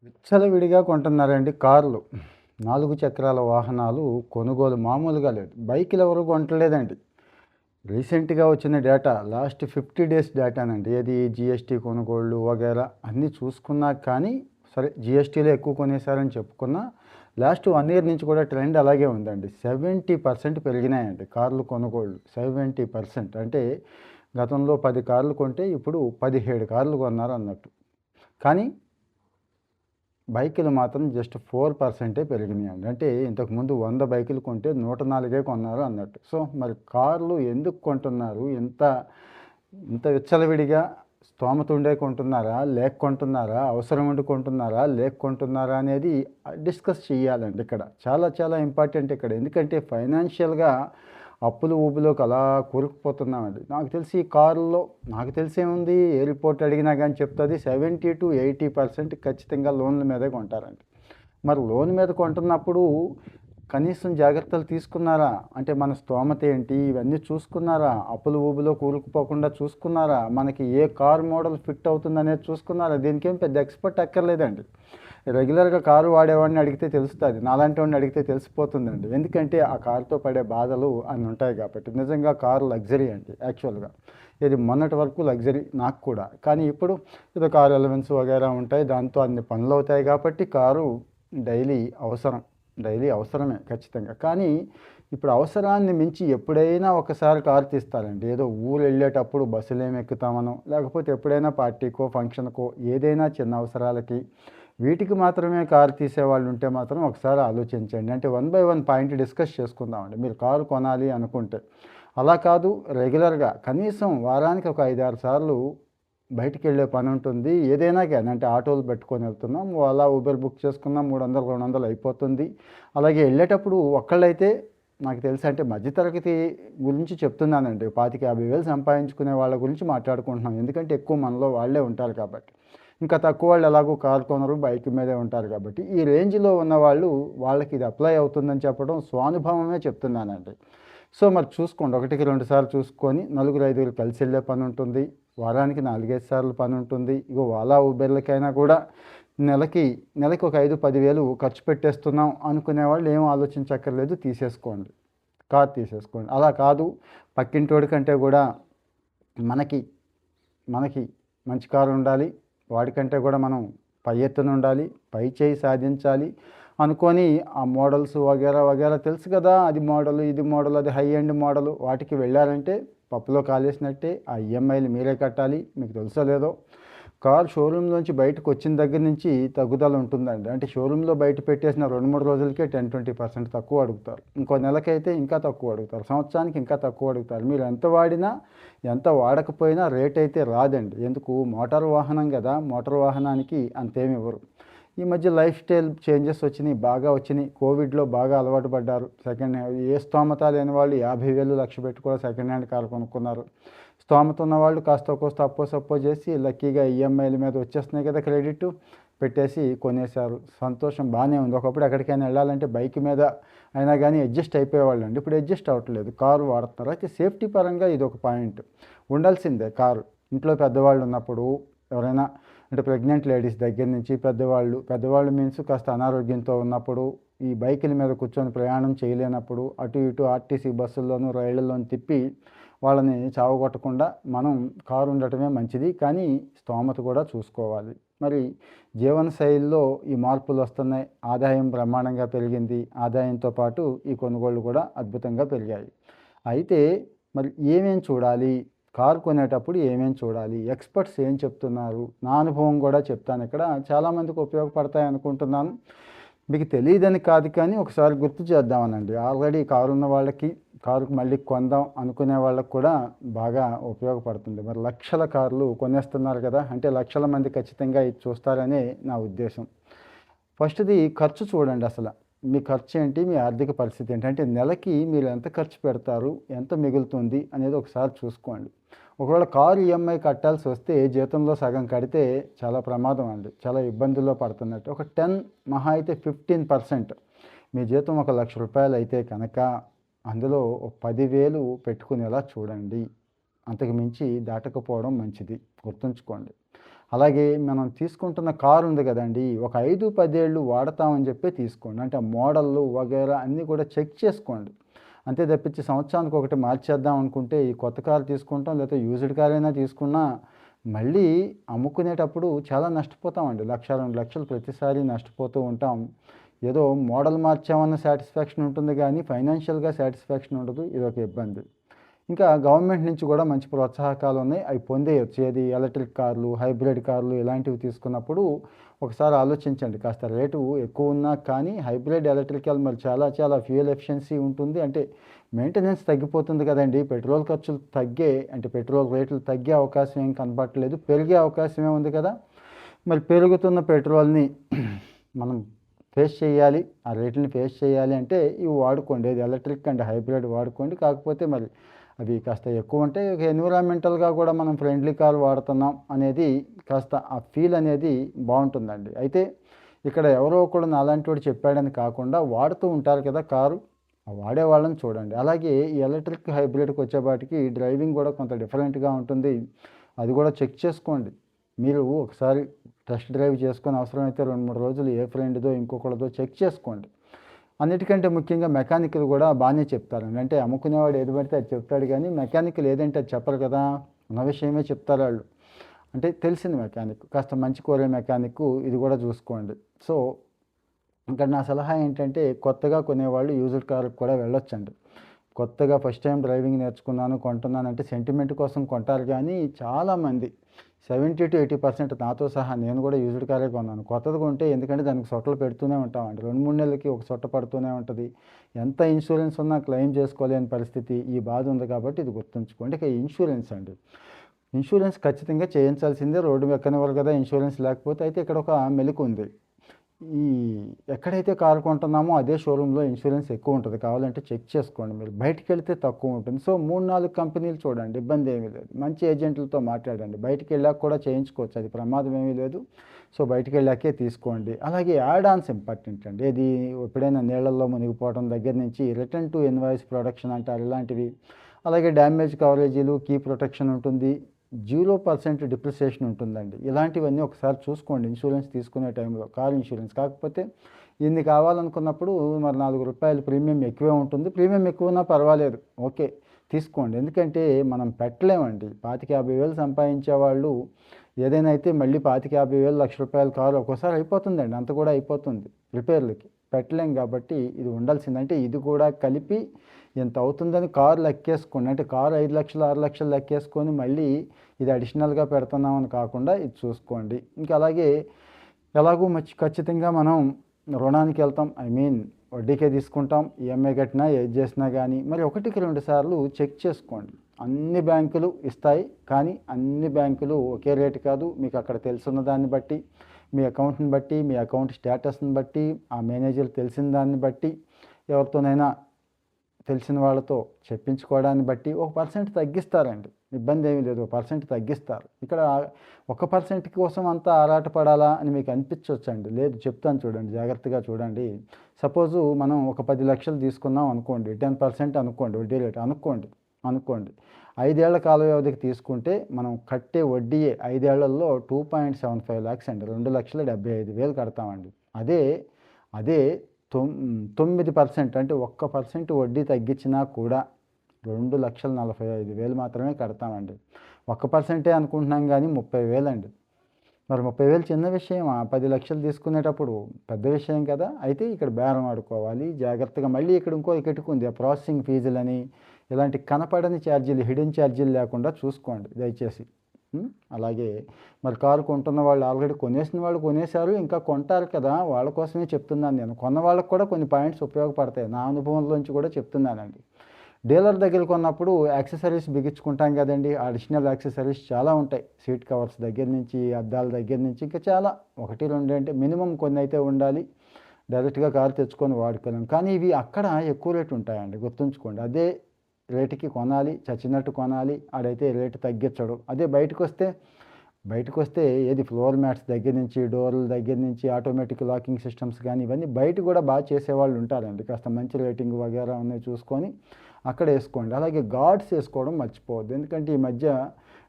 విచ్చలవిడిగా కొంటున్నారండి కార్లు. 4 చక్రాల వాహనాలు కొనుగోలు మామూలుగా లేదు. బైకులు ఎవరు కొంటలేదండి. రీసెంట్‌గా వచ్చిన డేటా లాస్ట్ 50 డేస్ డేటానండి. ఏది జీఎస్టీ కొనుగోళ్ళు వగైరా అన్నీ చూసుకున్నా కానీ, సరే జీఎస్టీలో ఎక్కువ కొనేసారని చెప్పుకున్నా, లాస్ట్ 1 ఇయర్ నుంచి కూడా ట్రెండ్ అలాగే ఉందండి. 70% పెరిగినాయండి కార్లు కొనుగోళ్ళు. 70% అంటే గతంలో 10 కార్లు కొంటే ఇప్పుడు 17 కార్లు కొన్నారన్నట్టు. కానీ బైకులు మాత్రం జస్ట్ 4% పెరిగినాయండి. అంటే ఇంతకుముందు 100 బైకులు కొంటే 104 కొన్నారు అన్నట్టు. సో, మరి కార్లు ఎందుకు కొంటున్నారు? ఇంత విచ్చలవిడిగా స్తోమత ఉండే కొంటున్నారా? లేక కొంటున్నారా? అవసరం ఉండి కొంటున్నారా? లేక కొంటున్నారా? అనేది డిస్కస్ చేయాలండి ఇక్కడ. చాలా చాలా ఇంపార్టెంట్ ఇక్కడ. ఎందుకంటే ఫైనాన్షియల్‌గా అప్పులు ఊబిలోకి అలా కూరుకుపోతున్నామండి. నాకు తెలిసేముంది, ఏ రిపోర్ట్ అడిగినా కానీ చెప్తుంది 70-80% ఖచ్చితంగా లోన్ల మీదే కొంటారండి. మరి లోన్ మీద కొంటున్నప్పుడు కనీసం జాగ్రత్తలు తీసుకున్నారా? అంటే మన స్తోమత ఏంటి? ఇవన్నీ చూసుకున్నారా? అప్పులు ఊబిలో కూరుకుపోకుండా చూసుకున్నారా? మనకి ఏ కార్ మోడల్ ఫిట్ అవుతుందనేది చూసుకున్నారా? దీనికేం పెద్ద ఎక్స్‌పర్ట్ అక్కర్లేదండి. రెగ్యులర్‌గా కారు వాడేవాడిని అడిగితే తెలుస్తుంది. నాలాంటి వాడిని అడిగితే తెలిసిపోతుందండి. ఎందుకంటే ఆ కారుతో పడే బాధలు అన్ని ఉంటాయి కాబట్టి. నిజంగా కారు లగ్జరీ అండి యాక్చువల్‌గా. ఇది మొన్నటి వరకు లగ్జరీ నాకు కూడా. కానీ ఇప్పుడు ఏదో కారు ఎలవెన్స్ వగైరా ఉంటాయి. దాంతో అన్ని పనులు అవుతాయి కాబట్టి కారు డైలీ అవసరం. డైలీ అవసరమే ఖచ్చితంగా. కానీ ఇప్పుడు అవసరాన్ని మించి ఎప్పుడైనా ఒకసారి కారు తీస్తారండి. ఏదో ఊరు వెళ్ళేటప్పుడు బస్సులేమి ఎక్కుతామనో, లేకపోతే ఎప్పుడైనా పార్టీకో, ఫంక్షన్‌కో ఏదైనా చిన్న అవసరాలకి వీటికి మాత్రమే కారు తీసేవాళ్ళు ఉంటే మాత్రం ఒకసారి ఆలోచించండి. అంటే 1 బై 1 పాయింట్ డిస్కస్ చేసుకుందామండి. మీరు కారు కొనాలి అనుకుంటే. అలా కాదు, రెగ్యులర్‌గా కనీసం వారానికి ఒక 5, 6 సార్లు బయటికెళ్ళే పని ఉంటుంది. ఏదైనా కానీ అంటే ఆటోలు పెట్టుకొని వెళ్తున్నాం. ఓలా, ఊబర్ బుక్ చేసుకున్నాం. 300, 200 అయిపోతుంది. అలాగే వెళ్ళేటప్పుడు ఒక్కళ్ళైతే నాకు తెలిసి అంటే మధ్యతరగతి గురించి చెప్తున్నానండి. 25,000, 50,000 సంపాదించుకునే వాళ్ళ గురించి మాట్లాడుకుంటున్నాం. ఎందుకంటే ఎక్కువ మనలో వాళ్ళే ఉంటారు కాబట్టి. ఇంకా తక్కువ వాళ్ళు ఎలాగో కారు కొనరు, బైక్ మీదే ఉంటారు కాబట్టి. ఈ రేంజ్‌లో ఉన్నవాళ్ళు వాళ్ళకి ఇది అప్లై అవుతుందని చెప్పడం స్వానుభవమే చెప్తున్నానండి. సో, మరి చూసుకోండి. ఒకటికి 2 సార్లు చూసుకొని నలుగురు, ఐదుగురు కలిసి వెళ్ళే పని ఉంటుంది. వారానికి 4, 5 సార్లు పని ఉంటుంది. ఇగో ఓలా, ఊబర్‌లకైనా కూడా నెలకి నెలకి ఒక 5, 10,000 ఖర్చు పెట్టేస్తున్నాం అనుకునే వాళ్ళు ఏం ఆలోచించక్కర్లేదు, తీసేసుకోండి. కారు తీసేసుకోండి. అలా కాదు, పక్కింటోడి కంటే కూడా మనకి మనకి మంచి కారు ఉండాలి, వాడికంటే కూడా మనం పై ఎత్తున ఉండాలి, పై చేయి సాధించాలి అనుకొని ఆ మోడల్స్ వగైరా వగైరా తెలుసు కదా, అది మోడల్, ఇది మోడల్, అది హై ఎండ్ మోడల్, వాటికి వెళ్ళారంటే పప్పులో కాలేసినట్టే. ఆ ఈఎంఐలు మీరే కట్టాలి. మీకు తెలుసో లేదో, కారు షోరూంలోంచి బయటకు వచ్చిన దగ్గర నుంచి తగ్గుదల ఉంటుందండి. అంటే షోరూంలో బయట పెట్టేసిన 2-3 రోజులకే 10-20% తక్కువ అడుగుతారు. ఇంకో నెలకైతే ఇంకా తక్కువ అడుగుతారు. సంవత్సరానికి ఇంకా తక్కువ అడుగుతారు. మీరు ఎంత వాడినా, ఎంత వాడకపోయినా రేట్ అయితే రాదండి. ఎందుకు? మోటారు వాహనం కదా, మోటారు వాహనానికి అంతేమి ఇవ్వరు. ఈ మధ్య లైఫ్ స్టైల్ చేంజెస్ వచ్చినాయి, బాగా వచ్చినాయి. కోవిడ్లో బాగా అలవాటు పడ్డారు. సెకండ్ హ్యాండ్ ఏ స్తోమత లేని వాళ్ళు 50,000 లక్ష పెట్టి కూడా సెకండ్ హ్యాండ్ కారు కొనుక్కున్నారు. స్తోమత ఉన్నవాళ్ళు కాస్త కోస్త అప్పో సప్పో చేసి లక్కీగా ఈఎంఐల మీద వచ్చేస్తున్నాయి కదా క్రెడిట్, పెట్టేసి కొనేశారు. సంతోషం, బాగానే ఉంది. ఒకప్పుడు ఎక్కడికైనా వెళ్ళాలంటే బైక్ మీద అయినా కానీ అడ్జస్ట్ అయిపోయేవాళ్ళు అండి. ఇప్పుడు అడ్జస్ట్ అవ్వట్లేదు, కారు వాడుతున్నారు. అయితే సేఫ్టీ పరంగా ఇది ఒక పాయింట్ ఉండాల్సిందే. కారు ఇంట్లో పెద్దవాళ్ళు ఉన్నప్పుడు, ఎవరైనా అంటే ప్రెగ్నెంట్ లేడీస్ దగ్గర నుంచి పెద్దవాళ్ళు మీన్స్ కాస్త అనారోగ్యంతో ఉన్నప్పుడు, ఈ బైకుల మీద కూర్చొని ప్రయాణం చేయలేనప్పుడు అటు ఇటు ఆర్టీసీ బస్సుల్లోనూ రైళ్లలోనూ తిప్పి వాళ్ళని చావగొట్టకుండా మనం కారు ఉండటమే మంచిది. కానీ స్తోమత కూడా చూసుకోవాలి. మరి జీవన శైలిలో ఈ మార్పులు వస్తున్నాయి. ఆదాయం బ్రహ్మాండంగా పెరిగింది. ఆదాయంతో పాటు ఈ కొనుగోళ్ళు కూడా అద్భుతంగా పెరిగాయి. అయితే మరి ఏమేం చూడాలి? కారు కొనేటప్పుడు ఏమేం చూడాలి? ఎక్స్‌పర్ట్స్ ఏం చెప్తున్నారు? నా అనుభవం కూడా చెప్తాను ఇక్కడ. చాలామందికి ఉపయోగపడతాయి అనుకుంటున్నాను. మీకు తెలీదని కాదు కానీ ఒకసారి గుర్తు చేద్దామనండి. ఆల్రెడీ కారున్న వాళ్ళకి, కారుకి మళ్ళీ కొందాం అనుకునే వాళ్ళకి కూడా బాగా ఉపయోగపడుతుంది. మరి లక్షల కార్లు కొనేస్తున్నారు కదా! అంటే లక్షల మంది ఖచ్చితంగా ఇది చూస్తారని నా ఉద్దేశం. ఫస్ట్‌ది ఖర్చు చూడండి అసల. మీ ఖర్చేంటి? మీ ఆర్థిక పరిస్థితి ఏంటి? అంటే నెలకి మీరు ఎంత ఖర్చు పెడతారు? ఎంత మిగులుతుంది? అనేది ఒకసారి చూసుకోండి. ఒకవేళ కారు ఈఎంఐ కట్టాల్సొస్తే జీతంలో సగం కడితే చాలా ప్రమాదం అండి. చాలా ఇబ్బందుల్లో పడుతున్నట్టు. ఒక 10, మహా అయితే 15%, మీ జీతం ఒక రూ. 1,00,000 అయితే కనుక అందులో ఒక 10,000 పెట్టుకునేలా చూడండి. అంతకు మించి దాటకపోవడం మంచిది. గుర్తుంచుకోండి. అలాగే మనం తీసుకుంటున్న కారు ఉంది కదండీ, ఒక 5-10 ఏళ్ళు వాడతామని చెప్పి తీసుకోండి. అంటే ఆ మోడల్‌లు వగైరా అన్నీ కూడా చెక్ చేసుకోండి. అంతే తప్పించి సంవత్సరానికి ఒకటి మార్చేద్దాం అనుకుంటే ఈ కొత్త కారు తీసుకుంటాం, లేకపోతే యూజ్డ్ కార్ అయినా తీసుకున్నా మళ్ళీ అమ్ముకునేటప్పుడు చాలా నష్టపోతామండి. 1,00,000, 2,00,000 ప్రతిసారి నష్టపోతూ ఉంటాం. ఏదో మోడల్ మార్చామన్న సాటిస్ఫాక్షన్ ఉంటుంది గానీ, ఫైనాన్షియల్‌గా సాటిస్ఫాక్షన్ ఉండదు. ఇదొక ఇబ్బంది. ఇంకా గవర్నమెంట్ నుంచి కూడా మంచి ప్రోత్సాహకాలు ఉన్నాయి. అవి పొందేయొచ్చు. ఏది ఎలక్ట్రిక్ కార్లు, హైబ్రిడ్ కార్లు ఇలాంటివి తీసుకున్నప్పుడు ఒకసారి ఆలోచించండి. కాస్త రేటు ఎక్కువ ఉన్నా కానీ హైబ్రిడ్, ఎలక్ట్రికల్ మరి చాలా చాలా ఫ్యూయల్ ఎఫిషియన్సీ ఉంటుంది. అంటే మెయింటెనెన్స్ తగ్గిపోతుంది కదండీ! పెట్రోల్ ఖర్చులు అంటే పెట్రోల్ రేట్లు తగ్గే అవకాశం ఏం కనపడట్లేదు. పెరిగే అవకాశమే ఉంది కదా! మరి పెరుగుతున్న పెట్రోల్‌ని మనం ఫేస్ చేయాలి. ఆ రేట్లని ఫేస్ చేయాలి అంటే ఇవి వాడుకోండి. ఏది ఎలక్ట్రిక్ అండ్ హైబ్రిడ్ వాడుకోండి. కాకపోతే మరి అవి కాస్త ఎక్కువ ఉంటే ఎన్విరాన్మెంటల్‌గా కూడా మనం ఫ్రెండ్లీ కార్ వాడుతున్నాం అనేది కాస్త ఆ ఫీల్ అనేది బావుంటుందండి. అయితే ఇక్కడ ఎవరో ఒకడు నాలాంటోడు చెప్పాడని కాకుండా వాడుతూ ఉంటారు కదా కారు, ఆ వాడేవాళ్ళని చూడండి. అలాగే ఈ ఎలక్ట్రిక్ హైబ్రిడ్‌కి వచ్చేపాటికి డ్రైవింగ్ కూడా కొంత డిఫరెంట్‌గా ఉంటుంది. అది కూడా చెక్ చేసుకోండి. మీరు ఒకసారి టెస్ట్ డ్రైవ్ చేసుకొని అవసరమైతే 2-3 రోజులు ఏ ఫ్రెండ్‌దో ఇంకొకళ్ళదో చెక్ చేసుకోండి. అన్నిటికంటే ముఖ్యంగా మెకానిక్‌లు కూడా బానే చెప్తారండి. అంటే అమ్ముకునేవాడు ఏది పడితే అది చెప్తాడు గానీ, మెకానిక్‌లు ఏదంటే అది చెప్పరు కదా! ఉన్న విషయమే చెప్తారాళ్ళు. అంటే తెలిసిన మెకానిక్, కాస్త మంచి కోరే మెకానిక్కు ఇది కూడా చూసుకోండి. సో, ఇక్కడ నా సలహా ఏంటంటే కొత్తగా కొనేవాళ్ళు యూజ్డ్ కార్‌కి కూడా వెళ్ళొచ్చండి. కొత్తగా ఫస్ట్ టైం డ్రైవింగ్ నేర్చుకున్నాను, కొంటున్నానంటే సెంటిమెంట్ కోసం కొంటారు గానీ, చాలామంది 70-80% నాతో సహా నేను కూడా యూజ్డ్ కారే కొన్నాను. కొత్తది కొంటే ఎందుకంటే దానికి సొట్టలు పెడుతూనే ఉంటామండి. 2-3 నెలలకి ఒక సొట్ట పడుతూనే ఉంటది. ఎంత ఇన్సూరెన్స్ ఉన్నా క్లెయిమ్ చేసుకోలేని పరిస్థితి, ఈ బాధ ఉంది కాబట్టి ఇది గుర్తుంచుకోండి. ఇక ఇన్సూరెన్స్ అండి. ఇన్సూరెన్స్ ఖచ్చితంగా చేయించాల్సిందే. రోడ్డు ఎక్కనివ్వరు కదా ఇన్సూరెన్స్ లేకపోతే. అయితే ఇక్కడ ఒక మెలిక ఉంది. ఈ ఎక్కడైతే కారు కొంటున్నామో అదే షోరూంలో ఇన్సూరెన్స్ ఎక్కువ ఉంటుంది. కావాలంటే చెక్ చేసుకోండి మీరు. బయటికెళ్తే తక్కువ ఉంటుంది. సో 3-4 కంపెనీలు చూడండి. ఇబ్బంది ఏమీ లేదు. మంచి ఏజెంట్లతో మాట్లాడండి. బయటికెళ్ళాక కూడా చేయించుకోవచ్చు. అది ప్రమాదం ఏమీ లేదు. సో బయటికెళ్ళాకే తీసుకోండి. అలాగే యాడ్ ఆన్స్ ఇంపార్టెంట్ అండి. ఏది ఎప్పుడైనా నీళ్ళల్లో మునిగిపోవడం దగ్గర నుంచి రిటర్న్ టు ఇన్వాయిస్ ప్రొడక్షన్ అంటారు ఇలాంటివి. అలాగే డ్యామేజ్ కవరేజీలు, కీ ప్రొటెక్షన్ ఉంటుంది. 0% డిప్రిసియేషన్ ఉంటుందండి. ఇలాంటివన్నీ ఒకసారి చూసుకోండి ఇన్సూరెన్స్ తీసుకునే టైంలో. కార్ ఇన్సూరెన్స్ కాకపోతే ఇన్ని కావాలనుకున్నప్పుడు మరి రూ. 4 ప్రీమియం ఎక్కువే ఉంటుంది. ప్రీమియం ఎక్కువ ఉన్నా పర్వాలేదు. ఓకే. తీసుకోండి. ఎందుకంటే మనం పెట్టలేమండి. 25,000-50,000 సంపాదించేవాళ్ళు ఏదైనా అయితే మళ్ళీ 25,000-50,000 రూ. 1,00,000 కారు ఒక్కోసారి అయిపోతుందండి. అంత కూడా అయిపోతుంది రిపేర్లకి. పెట్టలేం కాబట్టి ఇది ఉండాల్సింది. అంటే ఇది కూడా కలిపి ఇంత అవుతుందని కారు లెక్కేసుకోండి. అంటే కారు 5,00,000, 6,00,000 లెక్కేసుకొని మళ్ళీ ఇది అడిషనల్‌గా పెడుతున్నామని కాకుండా ఇది చూసుకోండి. ఇంకా అలాగే ఎలాగో ఖచ్చితంగా మనం రుణానికి వెళ్తాం. వడ్డీకే తీసుకుంటాం. ఈఎంఐ కట్టినా ఏది చేసినా కానీ మరి 1-2 సార్లు చెక్ చేసుకోండి. అన్ని బ్యాంకులు ఇస్తాయి. కానీ అన్ని బ్యాంకులు ఒకే రేటు కాదు. మీకు అక్కడ తెలుసున్న దాన్ని బట్టి, మీ అకౌంట్‌ని బట్టి, మీ అకౌంట్ స్టేటస్‌ని బట్టి, ఆ మేనేజర్ తెలిసిన దాన్ని బట్టి, ఎవరితోనైనా తెలిసిన వాళ్ళతో చెప్పించుకోవడాన్ని బట్టి ఒక పర్సెంట్ తగ్గిస్తారండి. ఇబ్బంది ఏమీ లేదు. ఒక పర్సెంట్ తగ్గిస్తారు. ఇక్కడ 1% కోసం అంతా ఆరాటపడాలా అని మీకు అనిపించవచ్చండి. లేదు చెప్తాను చూడండి, జాగ్రత్తగా చూడండి. సపోజు మనం ఒక 10 లక్షలు తీసుకున్నాం అనుకోండి. 10% అనుకోండి వడ్డీ రేటు అనుకోండి. 5 ఏళ్ల కాల వ్యవధికి తీసుకుంటే మనం కట్టే వడ్డీయే 5 ఏళ్లలో 2.75 lakhs అండి. 2,75,000 కడతామండి. అదే 9% అంటే 1% వడ్డీ తగ్గించినా కూడా 2,45,000 మాత్రమే కడతామండి. 1% అనుకుంటున్నాం కానీ 30,000 అండి. మరి 30,000 చిన్న విషయమా? 10 లక్షలు తీసుకునేటప్పుడు పెద్ద విషయం కదా! అయితే ఇక్కడ బేరం ఆడుకోవాలి జాగ్రత్తగా. మళ్ళీ ఇక్కడ ఇంకో కిటుకుంది. ఆ ప్రాసెసింగ్ ఫీజులని ఇలాంటి కనపడని ఛార్జీలు, హిడెన్ ఛార్జీలు లేకుండా చూసుకోండి దయచేసి. అలాగే మరి కారు కొంటున్న వాళ్ళు ఆల్రెడీ కొనేసిన వాళ్ళు కొనేశారు. ఇంకా కొంటారు కదా! వాళ్ళ కోసమే చెప్తున్నాను నేను. కొన్న వాళ్ళకి కూడా కొన్ని పాయింట్స్ ఉపయోగపడతాయి. నా అనుభవంలోంచి కూడా చెప్తున్నానండి. డీలర్ దగ్గర కొన్నప్పుడు యాక్సెసరీస్ బిగించుకుంటాం కదండీ! అడిషనల్ యాక్సెసరీస్ చాలా ఉంటాయి. సీట్ కవర్స్ దగ్గర నుంచి, అద్దాల దగ్గర నుంచి ఇంకా చాలా 1, 2 అంటే మినిమమ్ కొన్ని అయితే ఉండాలి. డైరెక్ట్‌గా కారు తెచ్చుకొని వాడుకోలేం. కానీ ఇవి అక్కడ ఎక్కువ రేటు ఉంటాయండి. గుర్తుంచుకోండి. అదే రేటుకి కొనాలి. చచ్చినట్టు కొనాలి. ఆడైతే రేటు తగ్గించడు. అదే బయటకొస్తే ఏది ఫ్లోర్ మ్యాట్స్ దగ్గర నుంచి, డోర్ల దగ్గర నుంచి, ఆటోమేటిక్ లాకింగ్ సిస్టమ్స్ కానీ ఇవన్నీ బయట కూడా బాగా చేసేవాళ్ళు ఉంటారండి. కాస్త మంచి రేటింగ్ వగైరా ఉన్నాయి చూసుకొని అక్కడ వేసుకోండి. అలాగే గార్డ్స్ వేసుకోవడం మర్చిపోవద్దు. ఎందుకంటే ఈ మధ్య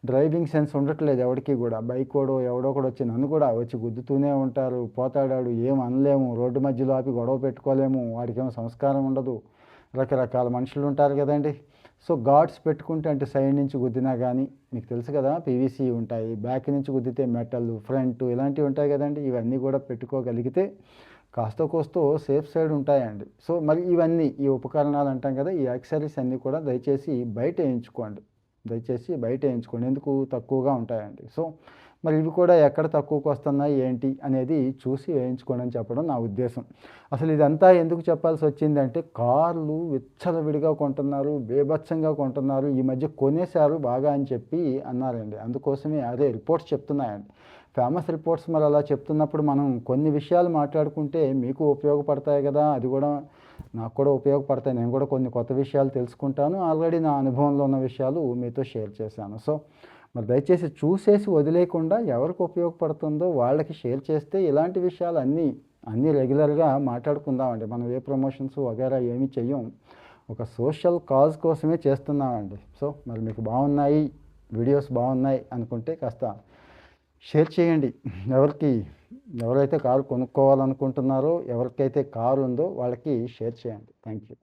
డ్రైవింగ్ సెన్స్ ఉండట్లేదు ఎవడికి కూడా. బైకోడో ఎవడో ఒకడు వచ్చి నన్ను కూడా వచ్చి గుద్దుతూనే ఉంటారు. పోతాడాడు ఏం అనలేము. రోడ్డు మధ్యలో ఆపి గొడవ పెట్టుకోలేము. వాడికేమో సంస్కారం ఉండదు. రకరకాల మనుషులు ఉంటారు కదండి. సో గార్డ్స్ పెట్టుకుంటే అంటే సైడ్ నుంచి గుద్దినా కానీ మీకు తెలుసు కదా పీవీసీ ఉంటాయి. బ్యాక్ నుంచి గుద్దితే మెటల్, ఫ్రంట్ ఇలాంటివి ఉంటాయి కదండి. ఇవన్నీ కూడా పెట్టుకోగలిగితే కాస్తో కోస్తో సేఫ్ సైడ్ ఉంటాయండి. సో మరి ఇవన్నీ ఈ ఉపకరణాలు అంటాం కదా, ఈ యాక్సెసరీస్ అన్నీ కూడా దయచేసి బయట వేయించుకోండి. ఎందుకు తక్కువగా ఉంటాయండి. సో మరి ఇవి కూడా ఎక్కడ తక్కువకు వస్తున్నాయి ఏంటి అనేది చూసి వేయించుకోండి అని చెప్పడం నా ఉద్దేశం. అసలు ఇదంతా ఎందుకు చెప్పాల్సి వచ్చిందంటే కార్లు విచ్చలవిడిగా కొంటున్నారు, బీభత్సంగా కొంటున్నారు. ఈ మధ్య కొనేశారు బాగా అని చెప్పి అన్నారండి. అందుకోసమే అదే రిపోర్ట్స్ చెప్తున్నాయండి, ఫేమస్ రిపోర్ట్స్. మరి అలా చెప్తున్నప్పుడు మనం కొన్ని విషయాలు మాట్లాడుకుంటే మీకు ఉపయోగపడతాయి కదా, అది కూడా నాకు కూడా ఉపయోగపడతాయి. నేను కూడా కొన్ని కొత్త విషయాలు తెలుసుకుంటాను. ఆల్రెడీ నా అనుభవంలో ఉన్న విషయాలు మీతో షేర్ చేశాను. సో మరి దయచేసి చూసేసి వదిలేయకుండా ఎవరికి ఉపయోగపడుతుందో వాళ్ళకి షేర్ చేస్తే ఇలాంటి విషయాలు అన్నీ రెగ్యులర్గా మాట్లాడుకుందామండి. మనం ఏ ప్రమోషన్స్ వగేరా ఏమీ చెయ్యం, ఒక సోషల్ కాజ్ కోసమే చేస్తున్నామండి. సో మరి మీకు బాగున్నాయి, వీడియోస్ బాగున్నాయి అనుకుంటే కాస్త షేర్ చేయండి. ఎవరైతే కారు కొనుక్కోవాలనుకుంటున్నారో, ఎవరికైతే కారు ఉందో వాళ్ళకి షేర్ చేయండి. Thank you.